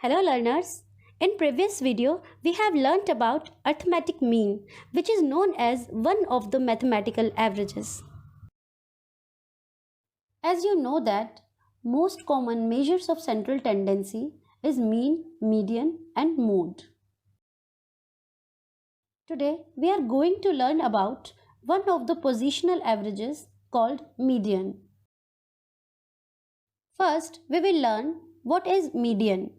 Hello learners. In previous video, we have learnt about arithmetic mean, which is known as one of the mathematical averages. As you know that most common measures of central tendency is mean, median and mode. Today, we are going to learn about one of the positional averages called median. First, we will learn what is median.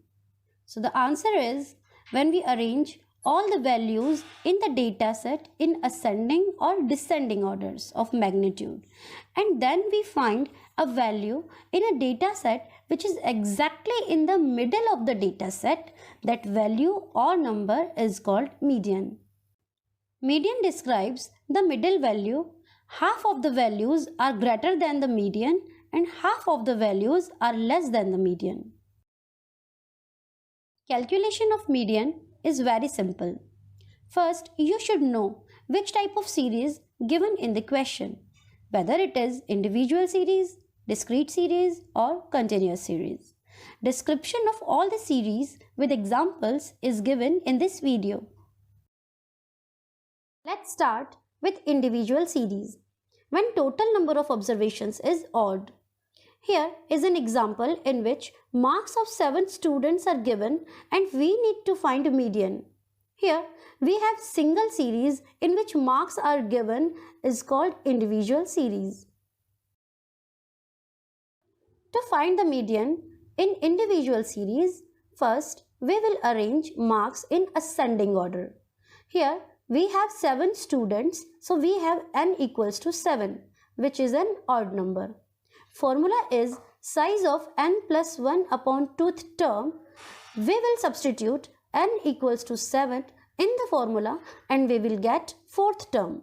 So the answer is when we arrange all the values in the data set in ascending or descending orders of magnitude, and then we find a value in a data set which is exactly in the middle of the data set, that value or number is called median. Median describes the middle value. Half of the values are greater than the median and half of the values are less than the median. Calculation of median is very simple. First, you should know which type of series given in the question, whether it is individual series, discrete series or continuous series. Description of all the series with examples is given in this video. Let's start with individual series, when total number of observations is odd. Here is an example in which marks of 7 students are given and we need to find a median. Here we have single series in which marks are given is called individual series. To find the median in individual series, first we will arrange marks in ascending order. Here we have 7 students, so we have n equals to 7, which is an odd number. Formula is size of n plus 1 upon 2th term. We will substitute n equals to 7 in the formula and we will get 4th term.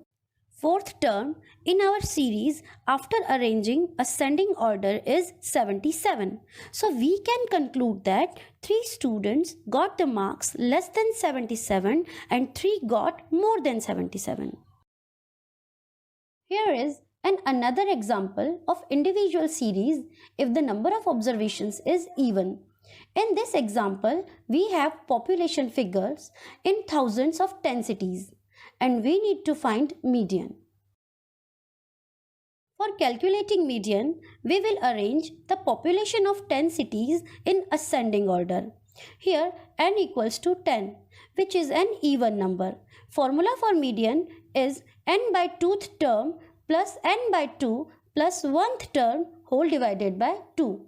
4th term in our series after arranging ascending order is 77. So we can conclude that 3 students got the marks less than 77 and 3 got more than 77. Here is another example of individual series if the number of observations is even. In this example, we have population figures in thousands of 10 cities and we need to find median. For calculating median, we will arrange the population of 10 cities in ascending order. Here n equals to 10, which is an even number. Formula for median is n by 2th term plus n by 2 plus 1th term whole divided by 2.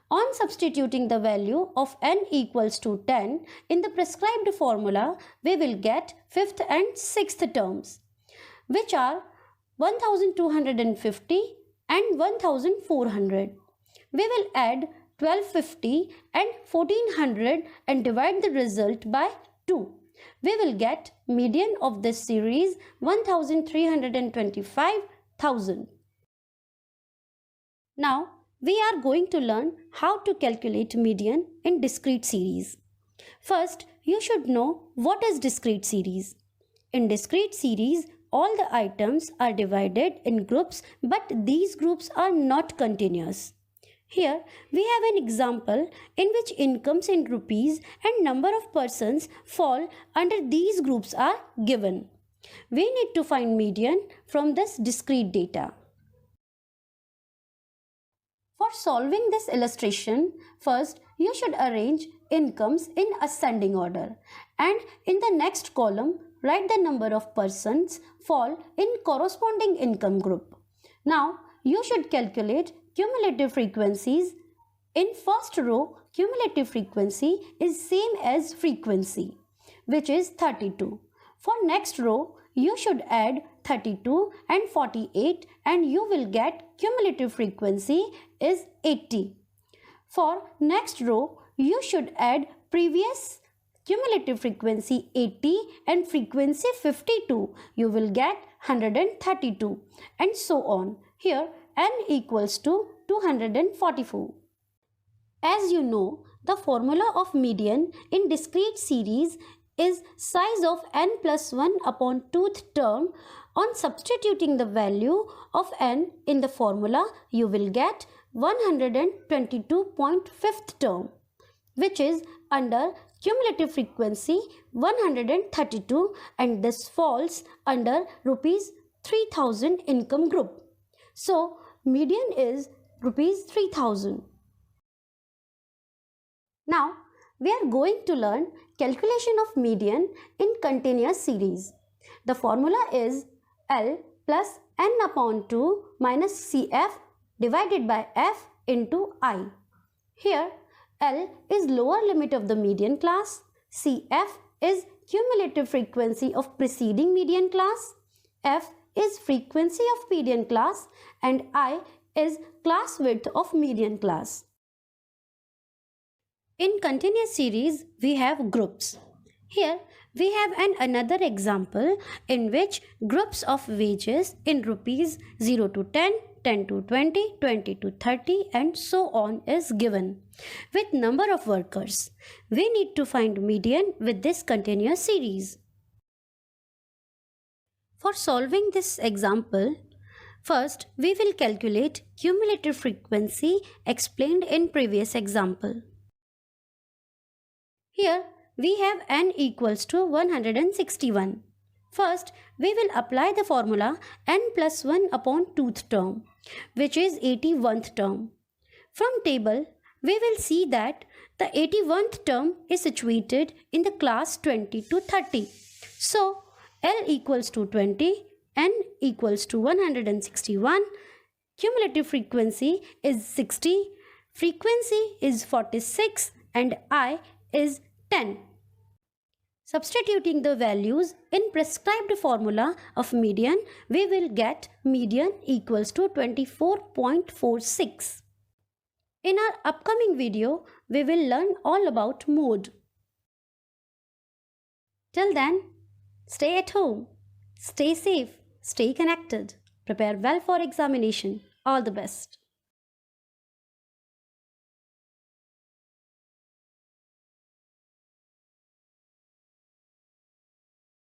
On substituting the value of n equals to 10 in the prescribed formula, we will get 5th and 6th terms, which are 1250 and 1400. We will add 1250 and 1400 and divide the result by 2. We will get median of this series 1325,000. Now we are going to learn how to calculate median in discrete series. First, you should know what is discrete series. In discrete series, all the items are divided in groups, but these groups are not continuous. Here we have an example in which incomes in rupees and number of persons fall under these groups are given. We need to find median from this discrete data. For solving this illustration, first you should arrange incomes in ascending order and in the next column write the number of persons fall in corresponding income group. Now you should calculate cumulative frequencies. In first row, cumulative frequency is same as frequency, which is 32. For next row, you should add 32 and 48 and you will get cumulative frequency is 80. For next row, you should add previous cumulative frequency 80 and frequency 52. You will get 132 and so on. Here n equals to 244. As you know, the formula of median in discrete series is size of n plus 1 upon 2th term. On substituting the value of n in the formula, you will get 122.5th term. which is under cumulative frequency 132, and this falls under rupees 3000 income group. So median is rupees 3000. Now we are going to learn calculation of median in continuous series. The formula is L plus n upon 2 minus Cf divided by f into I. Here L is lower limit of the median class, Cf is cumulative frequency of preceding median class, f is frequency of median class, and I is class width of median class. In continuous series, we have groups. Here we have another example in which groups of wages in rupees 0 to 10, 10 to 20, 20 to 30 and so on is given with number of workers. We need to find median with this continuous series. For solving this example, first we will calculate cumulative frequency explained in previous example. Here we have n equals to 161. First, we will apply the formula n plus 1 upon 2th term, which is 81th term. From table, we will see that the 81th term is situated in the class 20 to 30. So, L equals to 20, n equals to 161, cumulative frequency is 60, frequency is 46 and I is 10. Substituting the values in prescribed formula of median, we will get median equals to 24.46. In our upcoming video, we will learn all about mode. Till then, stay at home, stay safe, stay connected, prepare well for examination. All the best.